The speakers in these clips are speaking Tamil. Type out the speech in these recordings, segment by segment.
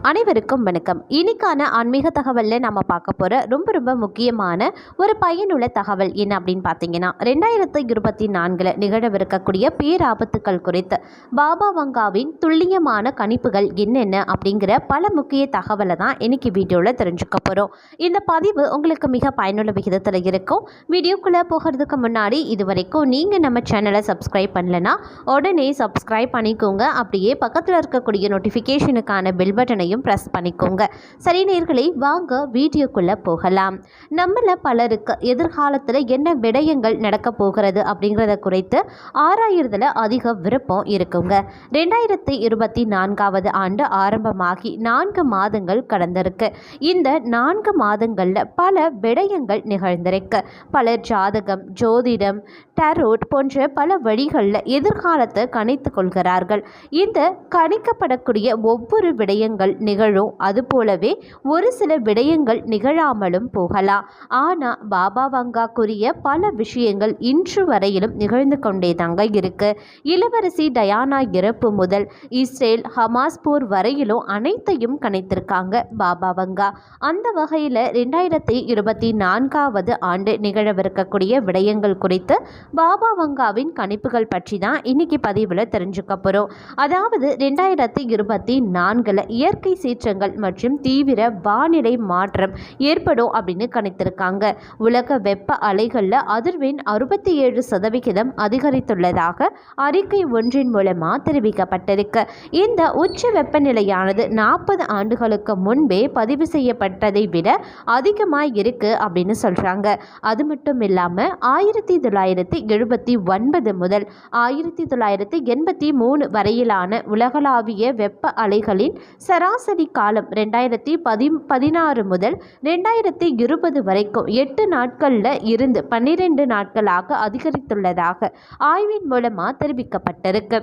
அனைவருக்கும் வணக்கம். இன்னைக்கான ஆன்மீக தகவலில் நம்ம பார்க்க போகிற ரொம்ப ரொம்ப முக்கியமான ஒரு பயனுள்ள தகவல் என்ன அப்படின்னு பார்த்தீங்கன்னா, 2024 நிகழவிருக்கக்கூடிய பேராபத்துக்கள் குறித்து பாபா வங்காவின் துல்லியமான கணிப்புகள் என்னென்ன அப்படிங்கிற பல முக்கிய தகவலை தான் இன்னைக்கு வீடியோவில் தெரிஞ்சுக்க போகிறோம். இந்த பதிவு உங்களுக்கு மிக பயனுள்ள விகிதத்தில் இருக்கும். வீடியோக்குள்ளே போகிறதுக்கு முன்னாடி இது வரைக்கும் நீங்கள் நம்ம சேனலை சப்ஸ்கிரைப் பண்ணலைன்னா உடனே சப்ஸ்கிரைப் பண்ணிக்கோங்க. அப்படியே பக்கத்தில் இருக்கக்கூடிய நோட்டிஃபிகேஷனுக்கான பெல் பட்டனை பிரஸ் பண்ணிக்கோங்க. சரி நேயர்களே, வாங்க வீடியோக்குள்ள போகலாம். நம்மள பலருக்கு எதிர்காலத்தில் என்ன விடயங்கள் நடக்க போகிறது அப்படிங்கிறத குறித்து ஆராயிறதுல அதிக விருப்பம் இருக்குங்க. 2024 ஆண்டு ஆரம்பமாகி 4 மாதங்கள் கடந்திருக்கு. இந்த 4 மாதங்கள்ல பல விடயங்கள் நிகழ்ந்திருக்கு. பலர் ஜாதகம், ஜோதிடம், டரோட் போன்ற பல வழிகளில் எதிர்காலத்தை கணித்து கொள்கிறார்கள். இந்த கணிக்கப்படக்கூடிய ஒவ்வொரு விடயங்கள் நிகழும். அதுபோலவே ஒரு சில விடயங்கள் நிகழாமலும் போகலாம். ஆனால் பாபா வங்கா கூறிய பல விஷயங்கள் இன்று வரையிலும் நிகழ்ந்து கொண்டே தாங்க இருக்கு. இளவரசி டயானா இறப்பு முதல் இஸ்ரேல் ஹமாஸ் போர் வரையிலும் அனைத்தையும் கணித்திருக்காங்க பாபா வங்கா. அந்த வகையில் 2024 ஆண்டு நிகழவிருக்கக்கூடிய விடயங்கள் குறித்து பாபா வங்காவின் கணிப்புகள் பற்றி தான் இன்னைக்கு பதிவில் தெரிஞ்சுக்க போகிறோம். அதாவது 2024 இயற்கை சீற்றங்கள் மற்றும் தீவிர வானிலை மாற்றம் ஏற்படும் அப்படின்னு கணித்திருக்காங்க. உலக வெப்ப அலைகளில் அதிர்வெண் 67% அதிகரித்துள்ளதாக அறிக்கை ஒன்றின் மூலமா தெரிவிக்கப்பட்டிருக்கு. இந்த உச்ச வெப்பநிலையானது 40 ஆண்டுகளுக்கு முன்பே பதிவு செய்யப்பட்டதை விட அதிகமாக இருக்கு அப்படின்னு சொல்றாங்க. அது மட்டும் இல்லாம 1979 முதல் 1983 வரையிலான உலகளாவிய வெப்ப அலைகளின் சராசரி காலம் 2016 முதல் 2020 வரைக்கும் 8 நாட்களில் இருந்து 12 நாட்களாக அதிகரித்துள்ளதாக ஆய்வின் மூலமாக தெரிவிக்கப்பட்டிருக்கு.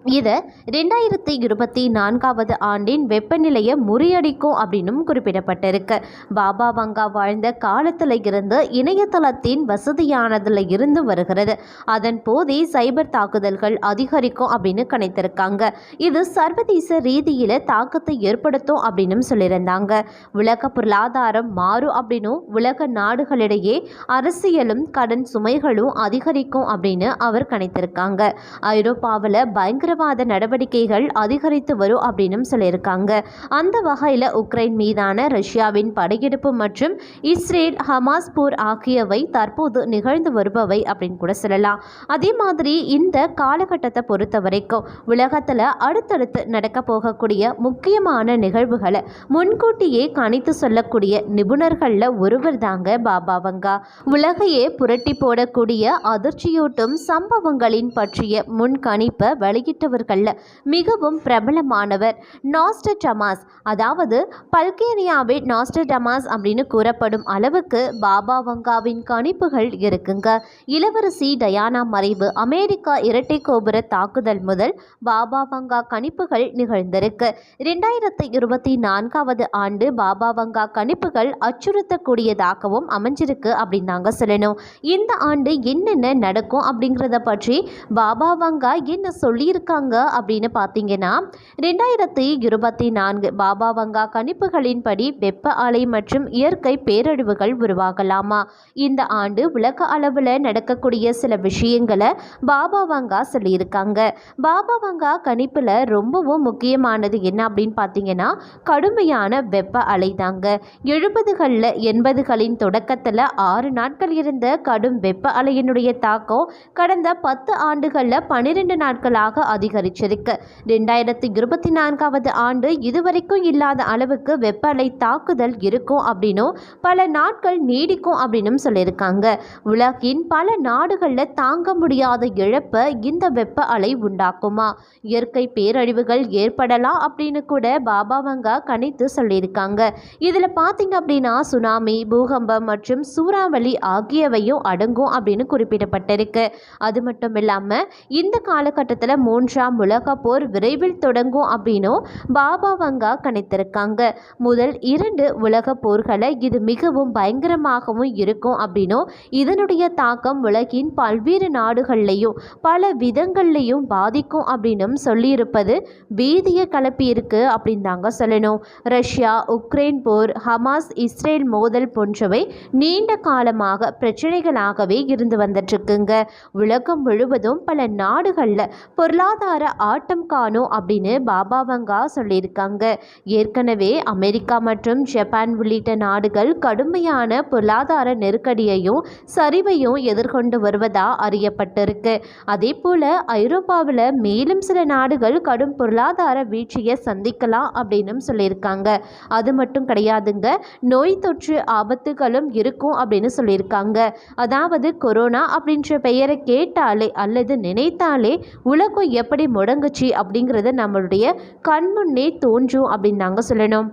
இதை 2024 ஆண்டின் வெப்பநிலையை முறியடிக்கும் அப்படின்னும் குறிப்பிடப்பட்டிருக்கு. பாபா வங்கா வாழ்ந்த காலத்தில் இருந்து இணையதளத்தின் வசதியானதில் இருந்து வருகிறது. அதன் போதே சைபர் தாக்குதல்கள் அதிகரிக்கும் அப்படின்னு கணித்திருக்காங்க. இது சர்வதேச ரீதியில் தாக்கத்தை ஏற்படுத்தும் அப்படின்னு சொல்லியிருந்தாங்க. உலக பொருளாதாரம் மாறும் அப்படின்னும் உலக நாடுகளிடையே அரசியலும் கடன் சுமைகளும் அதிகரிக்கும் அப்படின்னு அவர் கணித்திருக்காங்க. ஐரோப்பாவில் பயங்கரவாத நடவடிக்கைகள் அதிகரித்து வரும் அப்படின்னு சொல்லியிருக்காங்க. அந்த வகையில் உக்ரைன் மீதான ரஷ்யாவின் படையெடுப்பு மற்றும் இஸ்ரேல் ஹமாஸ் போர் ஆகியவை தற்போது நிகழ்ந்து வருபவை அப்படின்னு கூட சொல்லலாம். அதே மாதிரி இந்த காலகட்டத்தை பொறுத்த வரைக்கும் உலகத்தில் அடுத்தடுத்து நடக்க போகக்கூடிய முக்கியமான நிகழ்வுகளை முன்கூட்டியே கணித்து சொல்லக்கூடிய நிபுணர்களில் ஒருவர் தாங்க பாபா வங்கா. உலகையே புரட்டி போடக்கூடிய அதிர்ச்சியூட்டும் சம்பவங்களின் பற்றிய முன்கணிப்பை வெளியிட்டவர்களில் மிகவும் பிரபலமானவர் நாஸ்ட்ரடாமஸ். அதாவது பல்கேரியாவின் நாஸ்ட்ரடாமஸ் அப்படின்னு கூறப்படும் அளவுக்கு பாபா வங்காவின் கணிப்புகள் இருக்குங்க. இளவரசி டயானா மறைவு, அமெரிக்கா இரட்டை கோபுர தாக்குதல் முதல் பாபா வங்கா கணிப்புகள் நிகழ்ந்திருக்கு. 2024 ஆண்டு பாபா வங்கா கணிப்புகள் அச்சுறுத்தக்கூடியதாகவும் அமைஞ்சிருக்கு அப்படின்னு நாங்கள் சொல்லணும். இந்த ஆண்டு என்னென்ன நடக்கும் அப்படிங்கிறத பற்றி பாபா வங்கா என்ன சொல்லியிருக்காங்க அப்படின்னு பார்த்தீங்கன்னா, 2024 பாபா வங்கா கணிப்புகளின்படி வெப்ப அலை மற்றும் இயற்கை பேரழிவுகள் உருவாகலாமா. இந்த ஆண்டு உலக அளவில் நடக்கக்கூடிய சில விஷயங்களை பாபா வங்கா சொல்லியிருக்காங்க. பாபா வங்கா கணிப்பில் ரொம்பவும் முக்கியமானது என்ன அப்படின்னு பார்த்தீங்கன்னா, கடுமையான வெப்ப அலை தாங்க. 70களில் 80களின் தொடக்கத்தில் 6 நாட்கள் இருந்த கடும் வெப்ப அலையினுடைய தாக்கம் கடந்த 10 ஆண்டுகளில் 12 நாட்களாக அதிகரிச்சிருக்கு. 2024 ஆண்டு இதுவரைக்கும் இல்லாத அளவுக்கு வெப்ப அலை தாக்குதல் இருக்கும் அப்படின்னும் பல நாட்கள் நீடிக்கும் அப்படின்னு சொல்லியிருக்காங்க. உலகின் பல நாடுகளில் தாங்க முடியாத இழப்பை இந்த வெப்ப அலை உண்டாக்குமா, இயற்கை பேரழிவுகள் ஏற்படலாம் அப்படின்னு கூட பாபா வங்கா கணித்து சொல்லியிருக்காங்க. இதில் பார்த்தீங்க அப்படின்னா சுனாமி, பூகம்பம் மற்றும் சூறாவளி ஆகியவையும் அடங்கும் அப்படின்னு குறிப்பிடப்பட்டிருக்கு. அது மட்டும் இல்லாமல் இந்த காலகட்டத்தில் 3 மூன்றாம் உலக போர் விரைவில் தொடங்கும் அப்படின்னும் பாபா வங்கா கணித்திருக்காங்க. முதல் 2 உலக போர்களை இது மிகவும் பயங்கரமாகவும் இருக்கும் அப்படின்னும் இதனுடைய தாக்கம் உலகின் பல்வேறு நாடுகள்லையும் பல விதங்கள்லையும் பாதிக்கும் அப்படின்னும் சொல்லியிருப்பது பீதியை கிளப்பி இருக்கு அப்படின்னு தாங்க சொல்லணும். ரஷ்யா உக்ரைன் போர், ஹமாஸ் இஸ்ரேல் மோதல் போன்றவை நீண்ட காலமாக பிரச்சனைகளாகவே இருந்து வந்துட்டு இருக்குங்க. உலகம் முழுவதும் பல நாடுகளில் பொருளாதார ஆட்டம் காணும் அப்படின்னு பாபா வங்கா சொல்லியிருக்காங்க. ஏற்கனவே அமெரிக்கா மற்றும் ஜப்பான் உள்ளிட்ட நாடுகள் கடுமையான பொருளாதார நெருக்கடியையும் சரிவையும் எதிர்கொண்டு வருவதா அறியப்பட்டிருக்கு. அதே போல ஐரோப்பாவில் மேலும் சில நாடுகள் கடும் பொருளாதார வீழ்ச்சியை சந்திக்கலாம் அப்படின்னு சொல்லியிருக்காங்க. அது மட்டும் கிடையாதுங்க, நோய் தொற்று ஆபத்துகளும் இருக்கும் அப்படின்னு சொல்லியிருக்காங்க. அதாவது கொரோனா அப்படின்ற பெயரை கேட்டாலே அல்லது நினைத்தாலே உலகம் எப்படி முடங்குச்சு அப்படிங்கிறது நம்மளுடைய கண்முன்னே தோன்றும் அப்படின்னு நாங்கள் சொல்லணும்.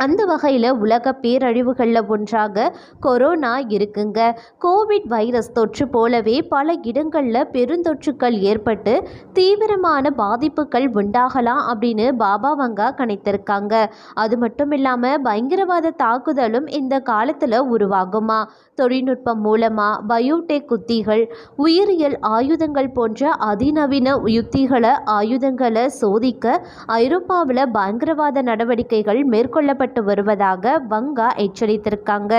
அந்த வகையில் உலக பேரழிவுகளில் ஒன்றாக கொரோனா இருக்குங்க. கோவிட் வைரஸ் தொற்று போலவே பல இடங்களில் பெருந்தொற்றுக்கள் ஏற்பட்டு தீவிரமான பாதிப்புகள் உண்டாகலாம் அப்படின்னு பாபா வங்கா கணித்திருக்காங்க. அது மட்டும் இல்லாமல் பயங்கரவாத தாக்குதலும் இந்த காலத்தில் உருவாகுமா, தொழில்நுட்பம் மூலமாக பயோடெக் உத்திகள், உயிரியல் ஆயுதங்கள் போன்ற அதிநவீன ஆயுதங்களை சோதிக்க ஐரோப்பாவில் பயங்கரவாத நடவடிக்கைகள் மேற்கொள்ளப்பட்டு வருவதாக வங்கா எச்சரித்திருக்காங்க.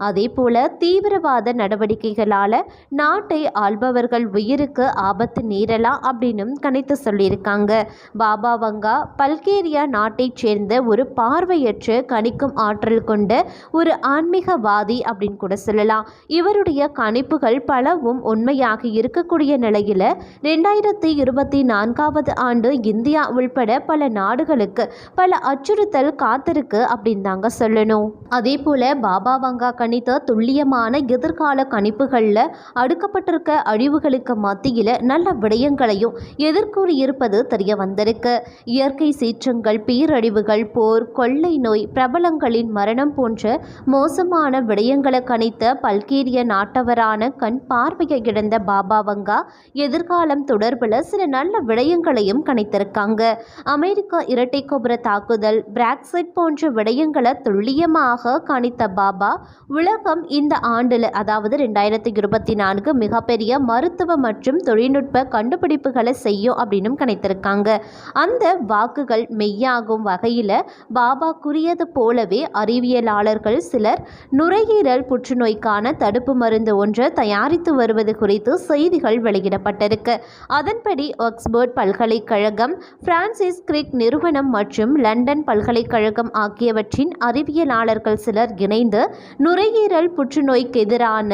அதே போல தீவிரவாத நடவடிக்கைகளால நாட்டை ஆள்பவர்கள் உயிருக்கு ஆபத்து நேரலாம் அப்படின்னு கணித்து சொல்லியிருக்காங்க. பாபா வங்கா பல்கேரியா நாட்டைச் சேர்ந்த ஒரு பார்வையற்ற கணிக்கும் ஆற்றல் கொண்ட ஒரு ஆன்மீகவாதி அப்படின்னு கூட சொல்லலாம். இவருடைய கணிப்புகள் பலவும் உண்மையாக இருக்கக்கூடிய நிலையில 2024 ஆண்டு இந்தியா உள்பட பல நாடுகளுக்கு பல அச்சுறுத்தல் காத்திருக்கு அப்படின்னு தாங்க சொல்லணும். அதே போல பாபா வங்கா கணித்த துல்லியமான எதிர்கால கணிப்புகளில் அடுக்கப்பட்டிருக்க அழிவுகளுக்கு மத்தியில் நல்ல விடயங்களையும் எதிர்கூறியிருப்பது தெரிய வந்திருக்கு. இயற்கை சீற்றங்கள், பேரழிவுகள், போர், கொள்ளை நோய், பிரபலங்களின் மரணம் போன்ற மோசமான விடயங்களை கணித்த பல்கேரிய நாட்டவரான கண் பார்வையை இழந்த பாபா வங்கா எதிர்காலம் தொடர்பில் சில நல்ல விடயங்களையும் கணித்திருக்காங்க. அமெரிக்க இரட்டை கோபுர தாக்குதல், பிரெக்சிட் போன்ற விடயங்களை துல்லியமாக கணித்த பாபா உலகம் இந்த ஆண்டில் அதாவது 2024 மிகப்பெரிய மருத்துவ மற்றும் தொழில்நுட்ப கண்டுபிடிப்புகளை செய்யும் அப்படின்னு கணித்திருக்காங்க. அந்த வாக்குகள் மெய்யாகும் வகையில் பாபா கூறியது போலவே அறிவியலாளர்கள் சிலர் நுரையீரல் புற்றுநோய்க்கான தடுப்பு மருந்து ஒன்று தயாரித்து வருவது குறித்து செய்திகள் வெளியிடப்பட்டிருக்கு. அதன்படி ஆக்ஸ்போர்ட் பல்கலைக்கழகம், பிரான்சிஸ் கிரிக் நிறுவனம் மற்றும் லண்டன் பல்கலைக்கழகம் ஆகியவற்றின் அறிவியலாளர்கள் சிலர் இணைந்து நுரையீரல் புற்றுநோய்க்கு எதிரான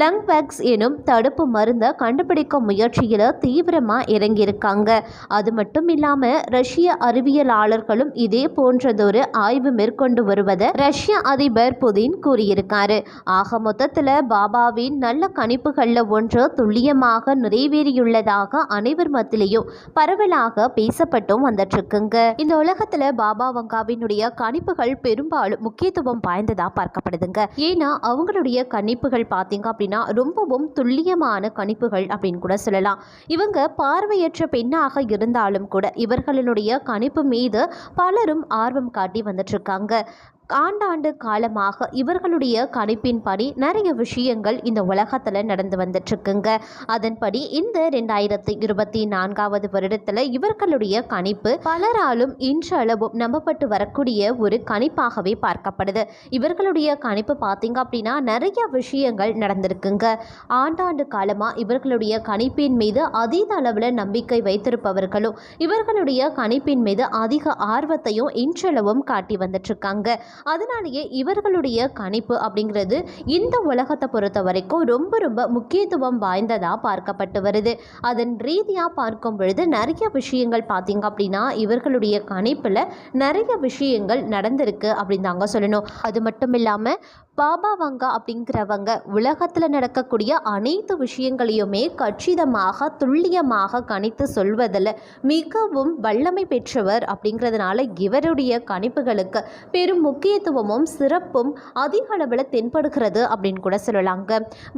லங்வேக்ஸ் எனும் தடுப்பு மருந்தை கண்டுபிடிக்கும் முயற்சியில் தீவிரமாக இறங்கியிருக்காங்க. அது மட்டும் இல்லாமல் ரஷ்ய அறிவியலாளர்களும் இதே போன்றதொரு ஆய்வு மேற்கொண்டு வருவதை ரஷ்ய அதிபர் புதின் கூறியிருக்காரு. ஆக மொத்தத்தில் பாபாவின் நல்ல கணிப்புகளில் ஒன்று துல்லியமாக நிறைவேறியுள்ளதாக அனைவர் மத்தியிலையும் பரவலாக பேசப்பட்டும் வந்துட்டு இருக்குங்க. இந்த உலகத்தில் பாபா வங்காவினுடைய கணிப்புகள் பெரும்பாலும் முக்கியத்துவம் வாய்ந்ததா பார்க்கப்படுதுங்க. ஏன்னா அவங்களுடைய கணிப்புகள் பார்த்தீங்க அப்படின்னா ரொம்பவும் துல்லியமான கணிப்புகள் அப்படின்னு கூட சொல்லலாம். இவங்க பார்வையற்ற பெண்ணாக இருந்தாலும் கூட இவர்களுடைய கணிப்பு மீது பலரும் ஆர்வம் காட்டி வந்துட்டு இருக்காங்க. ஆண்டாண்டு காலமாக இவர்களுடைய கணிப்பின்படி நிறைய விஷயங்கள் இந்த உலகத்தில் நடந்து வந்துட்டுருக்குங்க. அதன்படி இந்த 2024 வருடத்தில் இவர்களுடைய கணிப்பு பலராலும் இன்றளவும் நம்பப்பட்டு வரக்கூடிய ஒரு கணிப்பாகவே பார்க்கப்படுது. இவர்களுடைய கணிப்பு பார்த்தீங்க அப்படின்னா நிறைய விஷயங்கள் நடந்திருக்குங்க. ஆண்டாண்டு காலமாக இவர்களுடைய கணிப்பின் மீது அதீத அளவில் நம்பிக்கை வைத்திருப்பவர்களும் இவர்களுடைய கணிப்பின் மீது அதிக ஆர்வத்தையும் இன்றளவும் காட்டி வந்துட்டுருக்காங்க. அதனாலேயே இவர்களுடைய கணிப்பு அப்படிங்கிறது இந்த உலகத்தை பொறுத்த வரைக்கும் ரொம்ப ரொம்ப முக்கியத்துவம் வாய்ந்ததாக பார்க்கப்பட்டு வருது. அதன் ரீதியாக பார்க்கும் பொழுது நிறைய விஷயங்கள் பார்த்தீங்க அப்படின்னா இவர்களுடைய கணிப்பில் நிறைய விஷயங்கள் நடந்திருக்கு அப்படின்னு தாங்க சொல்லணும். அது மட்டும் இல்லாமல் பாபா வங்கா அப்படிங்கிறவங்க உலகத்தில் நடக்கக்கூடிய அனைத்து விஷயங்களையுமே கச்சிதமாக துல்லியமாக கணித்து சொல்வதில் மிகவும் வல்லமை பெற்றவர். அப்படிங்கிறதுனால இவருடைய கணிப்புகளுக்கு பெரும் முக்கிய முக்கியத்துவமும் சிறப்பும் அதிக அளவில் தென்படுகிறது அப்படின்னு கூட சொல்லலாங்க.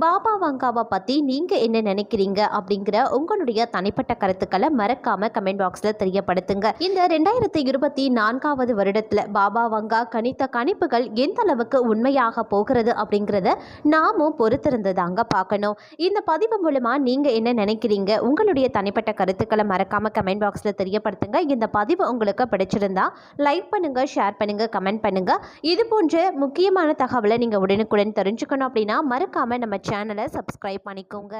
பாபா வங்காவை பற்றி நீங்கள் என்ன நினைக்கிறீங்க அப்படிங்கிற உங்களுடைய தனிப்பட்ட கருத்துக்களை மறக்காம கமெண்ட் பாக்ஸில் தெரியப்படுத்துங்க. இந்த 2024வது வருடத்தில் பாபா வங்கா கணித்த கணிப்புகள் எந்த அளவுக்கு உண்மையாக போகிறது அப்படிங்கிறத நாமும் பொறுத்திருந்ததாங்க பார்க்கணும். இந்த பதிவு மூலமா நீங்க என்ன நினைக்கிறீங்க, உங்களுடைய தனிப்பட்ட கருத்துக்களை மறக்காம கமெண்ட் பாக்ஸில் தெரியப்படுத்துங்க. இந்த பதிவு உங்களுக்கு பிடிச்சிருந்தா லைக் பண்ணுங்க, ஷேர் பண்ணுங்க, கமெண்ட் பண்ணுங்க. இது போன்ற முக்கியமான தகவலை நீங்க உடனுக்குடன் தெரிஞ்சுக்கணும் அப்படின்னா மறக்காம நம்ம சேனலை சப்ஸ்கிரைப் பண்ணிக்கோங்க.